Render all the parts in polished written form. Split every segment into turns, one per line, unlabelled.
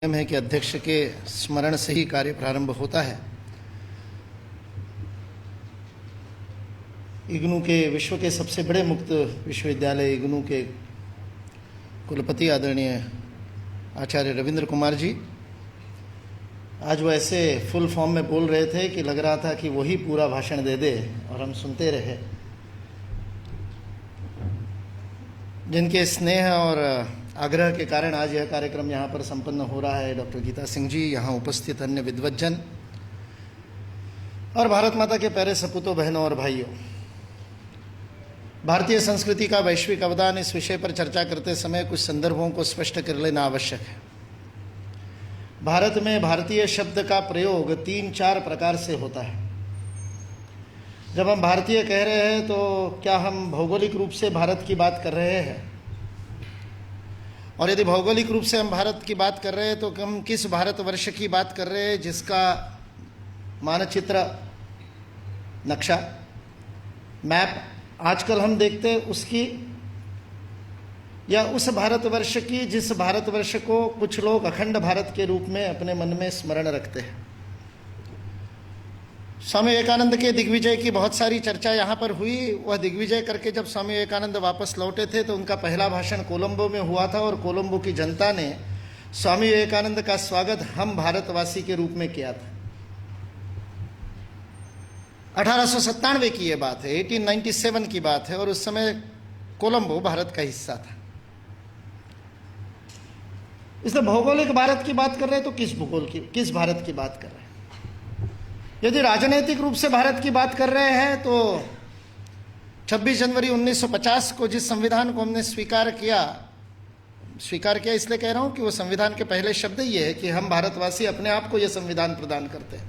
नियम है कि अध्यक्ष के स्मरण से ही कार्य प्रारंभ होता है। इग्नू के विश्व के सबसे बड़े मुक्त विश्वविद्यालय इग्नू के कुलपति आदरणीय आचार्य रविंद्र कुमार जी आज वो ऐसे फुल फॉर्म में बोल रहे थे कि लग रहा था कि वही पूरा भाषण दे दे और हम सुनते रहे। जिनके स्नेह और आग्रह के कारण आज यह कार्यक्रम यहाँ पर संपन्न हो रहा है। डॉक्टर गीता सिंह जी, यहाँ उपस्थित अन्य विद्वज्जन और भारत माता के प्यारे सपूतों, बहनों और भाइयों, भारतीय संस्कृति का वैश्विक अवदान इस विषय पर चर्चा करते समय कुछ संदर्भों को स्पष्ट कर लेना आवश्यक है। भारत में भारतीय शब्द का प्रयोग 3-4 प्रकार से होता है। जब हम भारतीय कह रहे हैं तो क्या हम भौगोलिक रूप से भारत की बात कर रहे हैं? और यदि भौगोलिक रूप से हम भारत की बात कर रहे हैं तो हम किस भारतवर्ष की बात कर रहे हैं जिसका मानचित्र, नक्शा, मैप आजकल हम देखते हैं उसकी, या उस भारतवर्ष की जिस भारतवर्ष को कुछ लोग अखंड भारत के रूप में अपने मन में स्मरण रखते हैं। स्वामी विवेकानंद के दिग्विजय की बहुत सारी चर्चा यहाँ पर हुई। वह दिग्विजय करके जब स्वामी विवेकानंद वापस लौटे थे तो उनका पहला भाषण कोलंबो में हुआ था और कोलंबो की जनता ने स्वामी विवेकानंद का स्वागत हम भारतवासी के रूप में किया था। 1897 की ये बात है, 1897 की बात है, और उस समय कोलंबो भारत का हिस्सा था। इसलिए भौगोलिक भारत की बात कर रहे हैं तो किस भारत की बात कर रहे हैं? यदि राजनीतिक रूप से भारत की बात कर रहे हैं तो 26 जनवरी 1950 को जिस संविधान को हमने स्वीकार किया इसलिए कह रहा हूं कि वो संविधान के पहले शब्द ये है कि हम भारतवासी अपने आप को यह संविधान प्रदान करते हैं।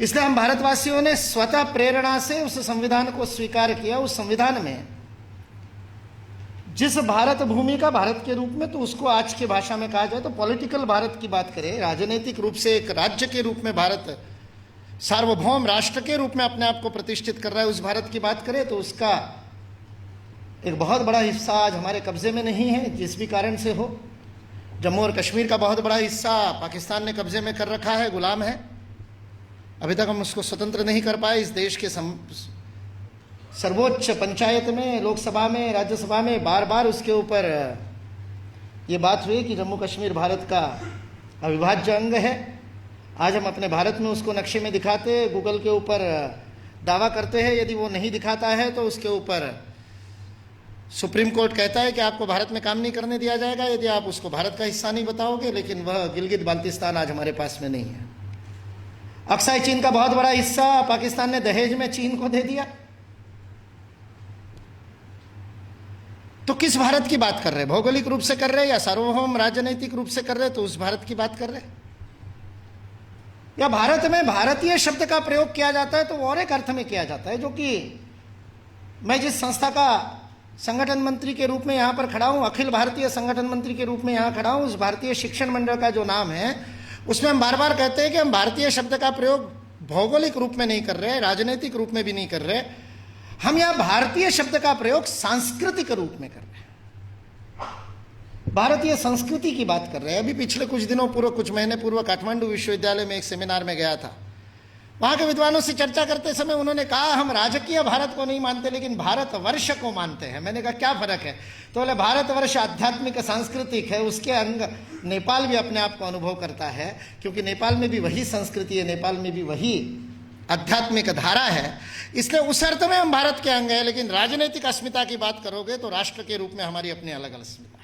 इसलिए हम भारतवासियों ने स्वतः प्रेरणा से उस संविधान को स्वीकार किया। उस संविधान में जिस भारत भूमि का भारत के रूप में, तो उसको आज की भाषा में कहा जाए तो पॉलिटिकल भारत की बात करें, राजनीतिक रूप से एक राज्य के रूप में भारत सार्वभौम राष्ट्र के रूप में अपने आप को प्रतिष्ठित कर रहा है, उस भारत की बात करें तो उसका एक बहुत बड़ा हिस्सा आज हमारे कब्जे में नहीं है, जिस भी कारण से हो। जम्मू और कश्मीर का बहुत बड़ा हिस्सा पाकिस्तान ने कब्जे में कर रखा है, गुलाम है। अभी तक हम उसको स्वतंत्र नहीं कर पाए। इस देश के सर्वोच्च पंचायत में, लोकसभा में, राज्यसभा में बार बार उसके ऊपर ये बात हुई कि जम्मू कश्मीर भारत का अविभाज्य अंग है। आज हम अपने भारत में उसको नक्शे में दिखाते, गूगल के ऊपर दावा करते हैं। यदि वो नहीं दिखाता है तो उसके ऊपर सुप्रीम कोर्ट कहता है कि आपको भारत में काम नहीं करने दिया जाएगा यदि आप उसको भारत का हिस्सा नहीं बताओगे। लेकिन वह गिलगित बाल्टिस्तान आज हमारे पास में नहीं है। अक्साई चीन का बहुत बड़ा हिस्सा पाकिस्तान ने दहेज में चीन को दे दिया। तो किस भारत की बात कर रहे हैं? भौगोलिक रूप से कर रहे हैं या सार्वभौम राजनीतिक रूप से कर रहे हैं तो उस भारत की बात कर रहे हैं? या भारत में भारतीय शब्द का प्रयोग किया जाता है तो और एक अर्थ में किया जाता है, जो कि मैं जिस संस्था का संगठन मंत्री के रूप में यहां पर खड़ा हूं, अखिल भारतीय संगठन मंत्री के रूप में यहां खड़ा हूं, उस भारतीय शिक्षण मंडल का जो नाम है उसमें हम बार बार कहते हैं कि हम भारतीय शब्द का प्रयोग भौगोलिक रूप में नहीं कर रहे, राजनीतिक रूप में भी नहीं कर रहे। हम यहां भारतीय शब्द का प्रयोग सांस्कृतिक रूप में कर रहे हैं, भारतीय संस्कृति की बात कर रहे हैं। अभी पिछले कुछ दिनों पूर्व, कुछ महीने पूर्व काठमांडू विश्वविद्यालय में एक सेमिनार में गया था। वहां के विद्वानों से चर्चा करते समय उन्होंने कहा हम राजकीय भारत को नहीं मानते लेकिन भारतवर्ष को मानते हैं। मैंने कहा क्या फर्क है? तो बोले भारतवर्ष आध्यात्मिक सांस्कृतिक है, उसके अंग नेपाल भी अपने आप को अनुभव करता है, क्योंकि नेपाल में भी वही संस्कृति है, नेपाल में भी वही आध्यात्मिक धारा है। इसलिए उस अर्थ में हम भारत के अंग हैं। लेकिन राजनीतिक अस्मिता की बात करोगे तो राष्ट्र के रूप में हमारी अपनी अलग अलग अस्मिता है।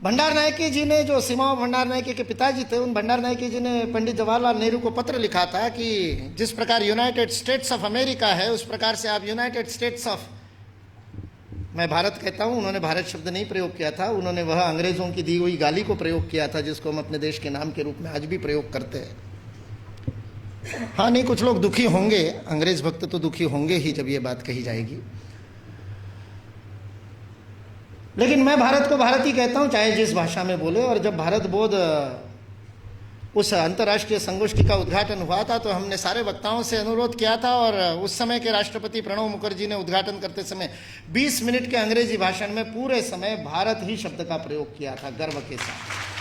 भंडार नायके जी ने, जो सीमाओं भंडार नायके के पिताजी थे, उन भंडार नायके जी ने पंडित जवाहरलाल नेहरू को पत्र लिखा था कि जिस प्रकार यूनाइटेड स्टेट्स ऑफ अमेरिका है उस प्रकार से आप यूनाइटेड स्टेट्स ऑफ, मैं भारत कहता हूं, उन्होंने भारत शब्द नहीं प्रयोग किया था, उन्होंने वह अंग्रेजों की दी हुई गाली को प्रयोग किया था जिसको हम अपने देश के नाम के रूप में आज भी प्रयोग करते हैं। हाँ, नहीं, कुछ लोग दुखी होंगे, अंग्रेज भक्त तो दुखी होंगे ही जब ये बात कही जाएगी। लेकिन मैं भारत को भारत ही कहता हूं, चाहे जिस भाषा में बोले। और जब भारत बोध उस अंतर्राष्ट्रीय संगोष्ठी का उद्घाटन हुआ था तो हमने सारे वक्ताओं से अनुरोध किया था और उस समय के राष्ट्रपति प्रणब मुखर्जी ने उद्घाटन करते समय 20 मिनट के अंग्रेजी भाषण में पूरे समय भारत ही शब्द का प्रयोग किया था गर्व के साथ।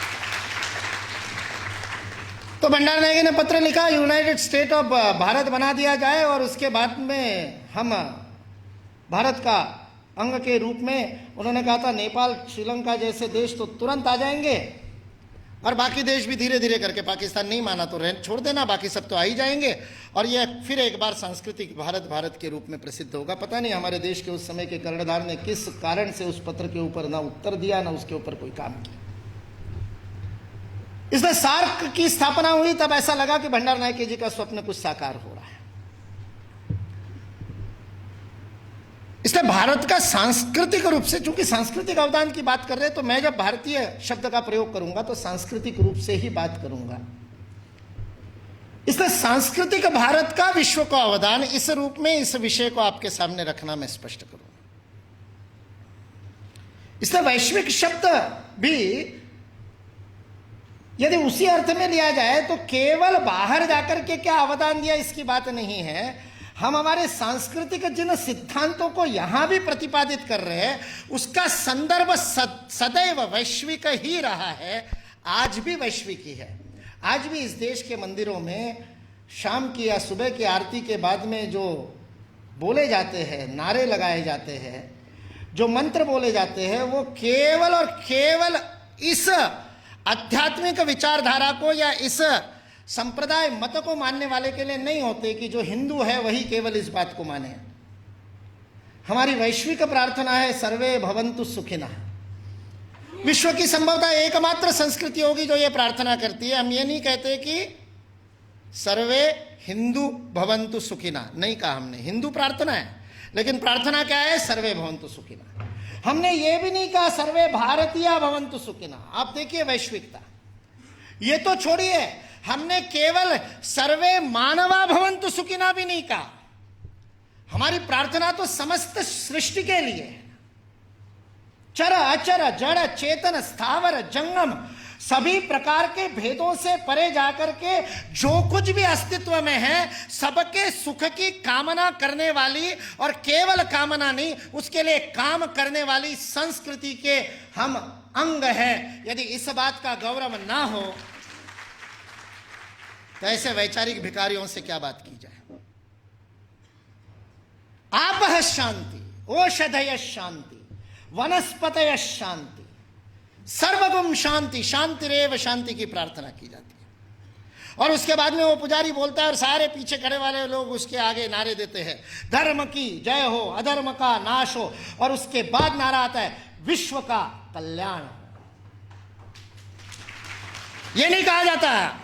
तो भंडार नायके ने पत्र लिखा, यूनाइटेड स्टेट ऑफ भारत बना दिया जाए और उसके बाद में हम भारत का अंग के रूप में, उन्होंने कहा था नेपाल श्रीलंका जैसे देश तो तुरंत आ जाएंगे और बाकी देश भी धीरे धीरे करके, पाकिस्तान नहीं माना तो छोड़ देना, बाकी सब तो आ ही जाएंगे और यह फिर एक बार सांस्कृतिक भारत भारत के रूप में प्रसिद्ध होगा। पता नहीं हमारे देश के उस समय के कर्णधार ने किस कारण से उस पत्र के ऊपर ना उत्तर दिया ना उसके ऊपर कोई काम किया। इसमें सार्क की स्थापना हुई तब ऐसा लगा कि भंडार नायके जी का स्वप्न कुछ साकार हो रहा है। इसलिए भारत का सांस्कृतिक रूप से, चूंकि सांस्कृतिक अवदान की बात कर रहे हैं तो मैं जब भारतीय शब्द का प्रयोग करूंगा तो सांस्कृतिक रूप से ही बात करूंगा। इसलिए सांस्कृतिक भारत का विश्व को अवदान, इस रूप में इस विषय को आपके सामने रखना मैं स्पष्ट करूंगा। इसलिए वैश्विक शब्द भी यदि उसी अर्थ में लिया जाए तो केवल बाहर जाकर के क्या अवदान दिया इसकी बात नहीं है। हम हमारे सांस्कृतिक जिन सिद्धांतों को यहां भी प्रतिपादित कर रहे हैं उसका संदर्भ सदैव वैश्विक ही रहा है, आज भी वैश्विक ही है। आज भी इस देश के मंदिरों में शाम की या सुबह की आरती के बाद में जो बोले जाते हैं, नारे लगाए जाते हैं, जो मंत्र बोले जाते हैं, वो केवल और केवल इस आध्यात्मिक विचारधारा को या इस संप्रदाय मत को मानने वाले के लिए नहीं होते कि जो हिंदू है वही केवल इस बात को माने। हमारी वैश्विक प्रार्थना है सर्वे भवन्तु सुखिनः। विश्व की संभवतः एकमात्र संस्कृति होगी जो ये प्रार्थना करती है। हम ये नहीं कहते कि सर्वे हिंदू भवन्तु सुखिनः, नहीं कहा हमने। हिंदू प्रार्थना है लेकिन प्रार्थना क्या है? सर्वे भवन्तु सुखिनः। हमने ये भी नहीं कहा सर्वे भारतीय भवन्तु सुखिनः। आप देखिए वैश्विकता, ये तो छोड़िए, हमने केवल सर्वे मानवा भवन्तु सुखिनः भी नहीं कहा। हमारी प्रार्थना तो समस्त सृष्टि के लिए है। चर अचर जड़ चेतन स्थावर जंगम सभी प्रकार के भेदों से परे जाकर के जो कुछ भी अस्तित्व में है सबके सुख की कामना करने वाली, और केवल कामना नहीं उसके लिए काम करने वाली संस्कृति के हम अंग हैं। यदि इस बात का गौरव ना हो तो ऐसे वैचारिक भिखारियों से क्या बात की जाए। आपः शांति, ओषधय शांति, वनस्पतय शांति, सर्वगुम शांति, शांतिरेव शांति की प्रार्थना की जाती है। और उसके बाद में वो पुजारी बोलता है और सारे पीछे खड़े वाले लोग उसके आगे नारे देते हैं, धर्म की जय हो, अधर्म का नाश हो। और उसके बाद नारा आता है, विश्व का कल्याण हो। ये नहीं कहा जाता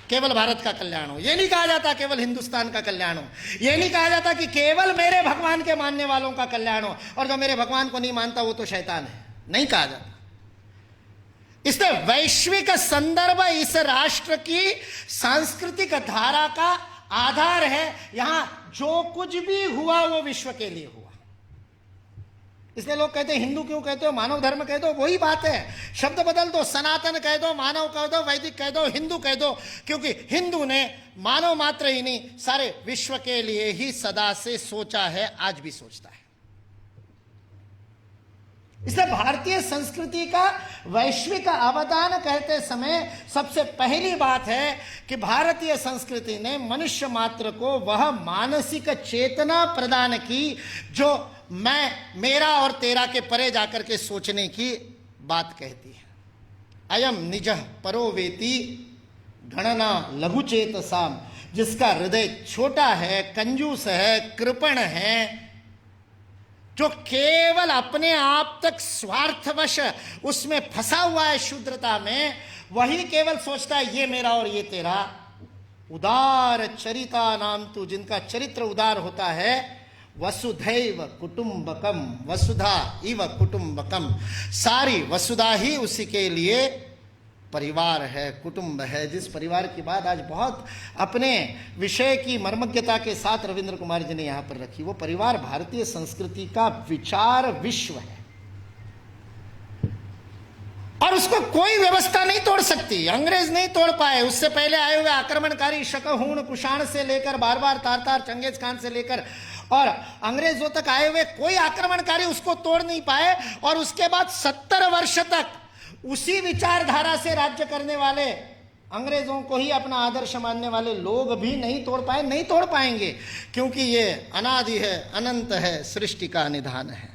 केवल भारत का कल्याण हो, ये नहीं कहा जाता केवल हिंदुस्तान का कल्याण हो, ये नहीं कहा जाता कि केवल मेरे भगवान के मानने वालों का कल्याण हो और जो मेरे भगवान को नहीं मानता वो तो शैतान है, नहीं कहा जाता। इसलिए वैश्विक संदर्भ इस राष्ट्र की सांस्कृतिक धारा का आधार है। यहां जो कुछ भी हुआ वो विश्व के लिए हुआ। इसलिए लोग कहते हैं हिंदू क्यों कहते हो, मानव धर्म कह दो, वही बात है। शब्द बदल दो, सनातन कह दो, मानव कह दो, वैदिक कह दो, हिंदू कह दो, क्योंकि हिंदू ने मानव मात्र ही नहीं सारे विश्व के लिए ही सदा से सोचा है, आज भी सोचता है। इसलिए भारतीय संस्कृति का वैश्विक अवदान कहते समय सबसे पहली बात है कि भारतीय संस्कृति ने मनुष्य मात्र को वह मानसिक चेतना प्रदान की जो मैं, मेरा और तेरा के परे जाकर के सोचने की बात कहती है। अयम निजः परो वेति गणना लघुचेतसाम, जिसका हृदय छोटा है, कंजूस है, कृपण है, जो केवल अपने आप तक स्वार्थवश उसमें फंसा हुआ है शूद्रता में, वही केवल सोचता है ये मेरा और ये तेरा। उदार चरिता नाम तू, जिनका चरित्र उदार होता है, वसुधैव कुटुंबकम, वसुधा इव कुटुंबकम, सारी वसुधा ही उसी के लिए परिवार है, कुटुंब है। जिस परिवार की बात आज बहुत अपने विषय की मर्मज्ञता के साथ रविंद्र कुमार जी ने यहां पर रखी, वो परिवार भारतीय संस्कृति का विचार विश्व है। और उसको कोई व्यवस्था नहीं तोड़ सकती, अंग्रेज नहीं तोड़ पाए। उससे पहले आए हुए आक्रमणकारी शकहूण कुषाण से लेकर बार बार तारतार चंगेज खान से लेकर और अंग्रेजों तक आए हुए कोई आक्रमणकारी उसको तोड़ नहीं पाए। और उसके बाद 70 वर्ष तक उसी विचारधारा से राज्य करने वाले, अंग्रेजों को ही अपना आदर्श मानने वाले लोग भी नहीं तोड़ पाए, नहीं तोड़ पाएंगे, क्योंकि ये अनादि है, अनंत है, सृष्टि का निधान है।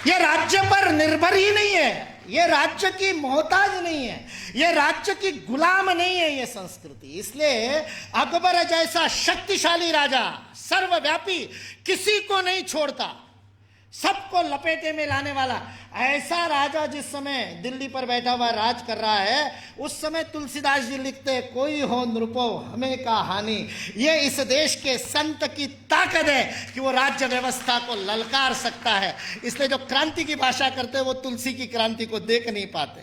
ये राज्य पर निर्भर ही नहीं है, ये राज्य की मोहताज नहीं है, ये राज्य की गुलाम नहीं है ये संस्कृति। इसलिए अकबर जैसा शक्तिशाली राजा, सर्वव्यापी, किसी को नहीं छोड़ता, सबको लपेटे में लाने वाला ऐसा राजा जिस समय दिल्ली पर बैठा हुआ राज कर रहा है, उस समय तुलसीदास जी लिखते, कोई हो नृपो हमें का हानि। ये इस देश के संत की ताकत है कि वो राज्य व्यवस्था को ललकार सकता है। इसलिए जो क्रांति की भाषा करते हैं वो तुलसी की क्रांति को देख नहीं पाते।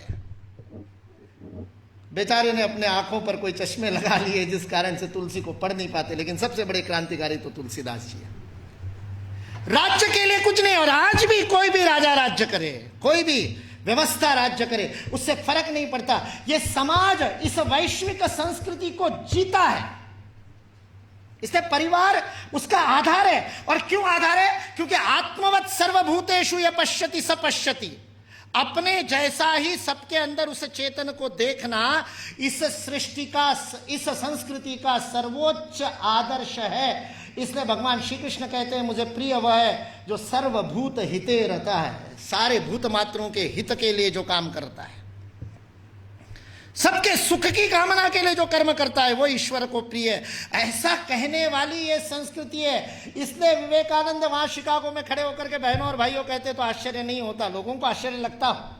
बेचारे ने अपने आंखों पर कोई चश्मे लगा लिए जिस कारण से तुलसी को पढ़ नहीं पाते, लेकिन सबसे बड़े क्रांतिकारी तो तुलसीदास जी है। राज्य के लिए कुछ नहीं। और आज भी कोई भी राजा राज्य करे, कोई भी व्यवस्था राज्य करे, उससे फर्क नहीं पड़ता। ये समाज इस वैश्विक संस्कृति को जीता है, इसलिए परिवार उसका आधार है। और क्यों आधार है? क्योंकि आत्मवत् सर्वभूतेषु ये पश्यति स पश्यति, अपने जैसा ही सबके अंदर उस चेतन को देखना इस सृष्टि का, इस संस्कृति का सर्वोच्च आदर्श है। इसलिए भगवान श्री कृष्ण कहते हैं, मुझे प्रिय वह है जो सर्वभूत हिते रहता है, सारे भूत मात्रों के हित के लिए जो काम करता है, सबके सुख की कामना के लिए जो कर्म करता है, वो ईश्वर को प्रिय है। ऐसा कहने वाली ये संस्कृति है। इसलिए विवेकानंद वहां शिकागो में खड़े होकर के बहनों और भाइयों कहते तो आश्चर्य नहीं होता, लोगों को आश्चर्य लगता हो।